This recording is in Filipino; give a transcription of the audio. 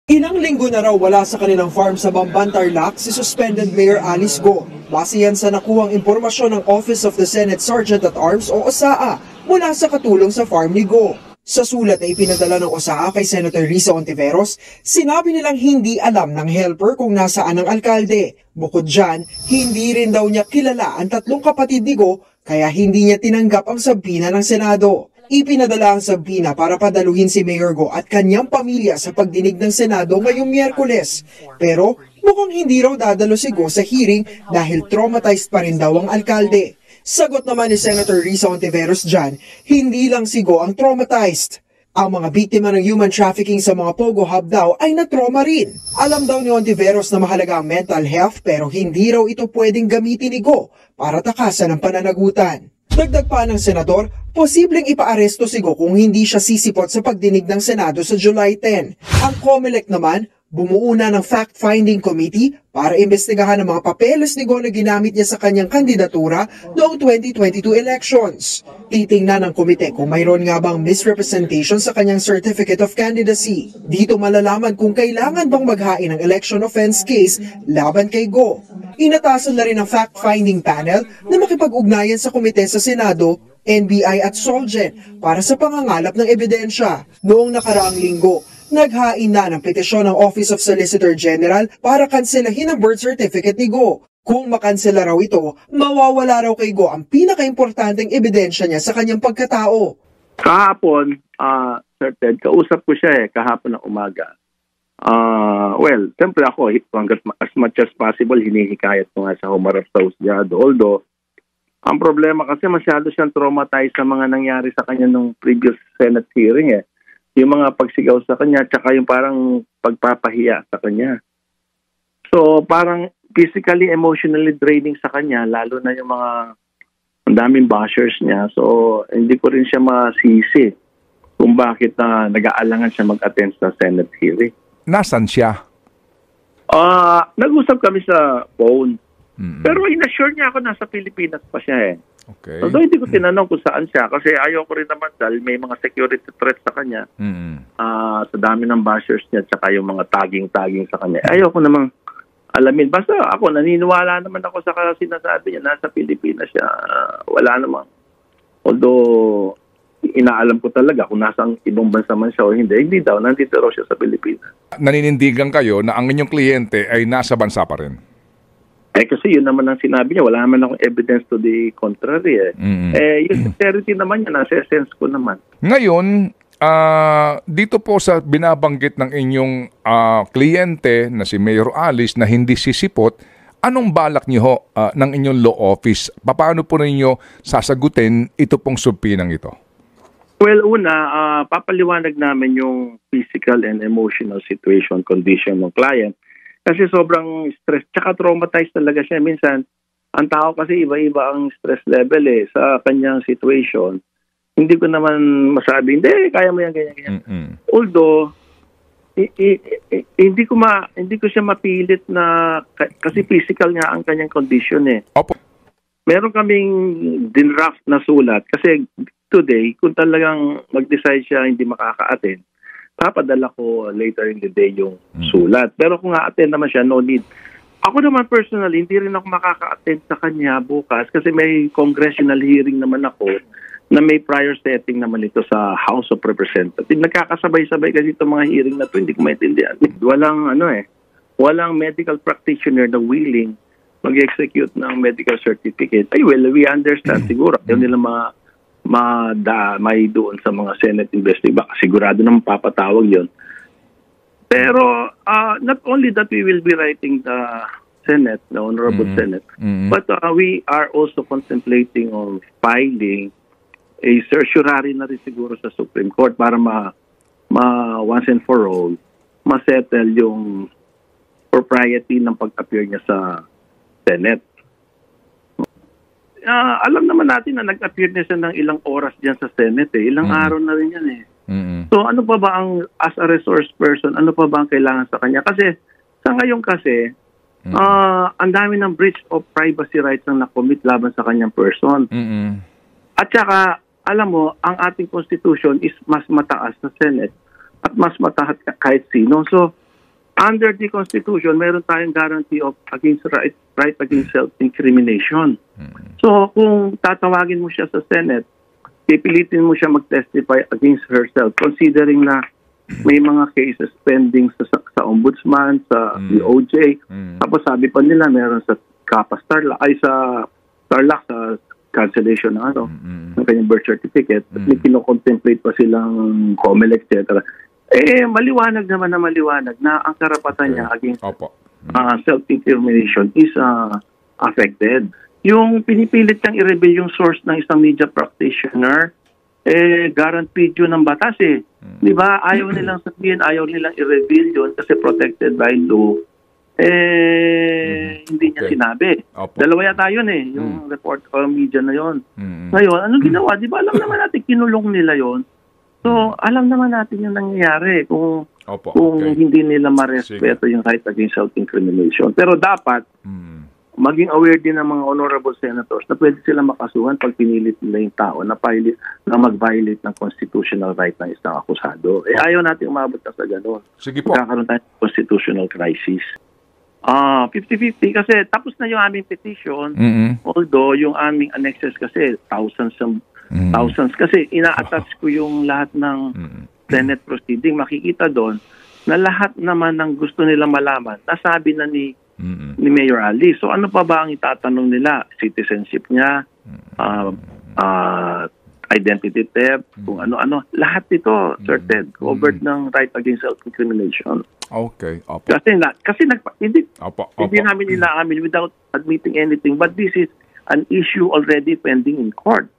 Ilang linggo na raw wala sa kanilang farm sa Bamban, Tarlac si suspended Mayor Alice Go. Base yan sa nakuhang impormasyon ng Office of the Senate Sergeant at Arms o OSAA mula sa katulong sa farm ni Go. Sa sulat na ipinadala ng OSAA kay Senator Risa Ontiveros, sinabi nilang hindi alam ng helper kung nasaan ang alkalde. Bukod dyan, hindi rin daw niya kilala ang tatlong kapatid ni Go kaya hindi niya tinanggap ang sabina ng Senado. Ipinadala ang sabina para padaluhin si Mayor Go at kanyang pamilya sa pagdinig ng Senado ngayong Miyerkules. Pero mukhang hindi raw dadalo si Go sa hearing dahil traumatized pa rin daw ang alkalde. Sagot naman ni Senator Risa Ontiveros dyan, hindi lang si Go ang traumatized. Ang mga biktima ng human trafficking sa mga Pogo Hub daw ay na-trauma rin. Alam daw ni Ontiveros na mahalaga ang mental health pero hindi raw ito pwedeng gamitin ni Go para takasan ang pananagutan. Dagdag pa ng senador, posibleng ipaaresto si Go kung hindi siya sisipot sa pagdinig ng Senado sa July 10. Ang COMELEC naman, bumuo na ng fact-finding committee para imbestigahan ang mga papeles ni Go na ginamit niya sa kanyang kandidatura noong 2022 elections. Titingnan ng komite kung mayroon nga bang misrepresentation sa kanyang certificate of candidacy. Dito malalaman kung kailangan bang maghain ng election offense case laban kay Go. Inatasan na rin ang fact-finding panel na makipag-ugnayan sa komite sa Senado, NBI at SOLGEN para sa pangangalap ng ebidensya. Noong nakaraang linggo, naghain na ng petisyon ng Office of Solicitor General para kanselahin ang birth certificate ni Go. Kung makansela raw ito, mawawala raw kay Go ang pinakaimportanteng ebidensya niya sa kanyang pagkatao. Kahapon, Sir Ted, kausap ko siya kahapon ng umaga. Well, siyempre ako, as much as possible, hinihikayat ko nga sa humarap sa husgado. Although, ang problema kasi masyado siyang traumatized sa mga nangyari sa kanya nung previous Senate hearing Yung mga pagsigaw sa kanya, tsaka yung parang pagpapahiya sa kanya. So, parang physically, emotionally draining sa kanya, lalo na yung mga ang daming bashers niya. So, hindi ko rin siya masisi kung bakit nag-aalangan siya mag-attend sa Senate hearing. Nasaan siya? Nag-usap kami sa phone. Pero in-assure niya ako nasa Pilipinas pa siya Okay. Although hindi ko tinanong kung saan siya kasi ayaw ko rin naman dahil may mga security threats sa kanya. Sa dami ng bashers niya at saka yung mga tagging sa kanya. Ayaw ko namang alamin. Basta ako, naniniwala naman ako sa sinasabi niya. Nasa Pilipinas siya. Wala namang. Although, inaalam ko talaga kung nasang ibang bansa man siya o hindi. Hindi daw, nandito raw siya sa Pilipinas. Naninindigan kayo na ang inyong kliyente ay nasa bansa pa rin? Kasi yun naman ang sinabi niya. Wala naman akong evidence to the contrary. Yung sincerity naman niya, nasa essence ko naman. Ngayon, dito po sa binabanggit ng inyong kliyente na si Mayor Alice na hindi sisipot, anong balak niyo ng inyong law office? Paano po ninyo sasagutin ito pong subpinang ito? Well, una, papaliwanag namin yung physical and emotional situation, condition ng client. Kasi sobrang stress, tsaka traumatized talaga siya. Minsan, ang tao kasi iba-iba ang stress level sa kanyang situation. Hindi ko naman masabi, hindi, kaya mo yan, ganyan. Although, hindi ko siya mapilit na, kasi physical nga ang kanyang condition Opo. Meron kaming dinraft na sulat kasi today, kung talagang mag-decide siya hindi makaka-attend, papadala ko later in the day yung sulat. Pero kung a-attend naman siya, no need. Ako naman personally, hindi rin ako makaka-attend sa kanya bukas kasi may congressional hearing naman ako na may prior setting naman ito sa House of Representatives. Nagkakasabay-sabay kasi itong mga hearing na ito, hindi ko maintindihan. Walang medical practitioner na willing mag-execute ng medical certificate. Ay, well, we understand siguro. Yun nila may doon sa mga Senate investigation. Baka sigurado naman papatawag yon. Pero not only that we will be writing the Senate, the Honorable Senate, but we are also contemplating on filing a certiorari na rin siguro sa Supreme Court para once and for all, ma-settle yung propriety ng pag-appear niya sa Senate. Alam naman natin na nag-appear na siya ng ilang oras dyan sa Senate. Ilang araw na rin yan So ano pa ba as a resource person, ano pa ba ang kailangan sa kanya? Kasi sa ngayon kasi, ang dami ng breach of privacy rights ang nakomit laban sa kanyang person. At saka, alam mo, ang ating constitution is mas mataas sa Senate at mas mataas kahit sino. So, Under the Constitution, meron tayong guarantee of against right against self-incrimination. So, kung tatawagin mo siya sa Senate, pipilitin mo siya mag-testify against herself, considering na may mga cases pending sa ombudsman, sa DOJ. Tapos sabi pa nila, meron sa Kappa Starlock, sa Starlock, sa cancellation ng ng kanyang birth certificate. At may kinocontemplate pa silang COMELEC, etc. Maliwanag naman na ang karapatan niya against self-incrimination is affected. Yung pinipilit niyang i-reveal yung source ng isang media practitioner, guaranteed yun ng batas eh. Di ba? Ayaw nilang sabihin, ayaw nilang i-reveal yun kasi protected by law. Hindi niya sinabi. Dalawa yata yun eh, yung report o media na yun. Ngayon, anong ginawa? Di ba alam naman natin, kinulong nila yun. So, alam naman natin yung nangyayari kung hindi nila marespeto yung right against self-incrimination. Pero dapat, maging aware din ng mga honorable senators na pwede sila makasuhan pag pinilit nila yung tao na mag-violate ng constitutional right ng isang akusado. Ayaw natin umabot na sa gano'n. Sige po. Magkakaroon tayo ng constitutional crisis. 50-50 kasi tapos na yung aming petition, although yung aming annexes kasi thousands kasi ina-attach ko yung lahat ng Senate proceeding. Makikita doon na lahat naman ng gusto nila malaman nasabi na ni Mayor Ali. So ano pa ba ang itatanong nila? Citizenship niya, identity theft, kung ano-ano. Lahat ito, certain, covered ng right against self-incrimination. Okay. Hindi namin inaamin without admitting anything. But this is an issue already pending in court.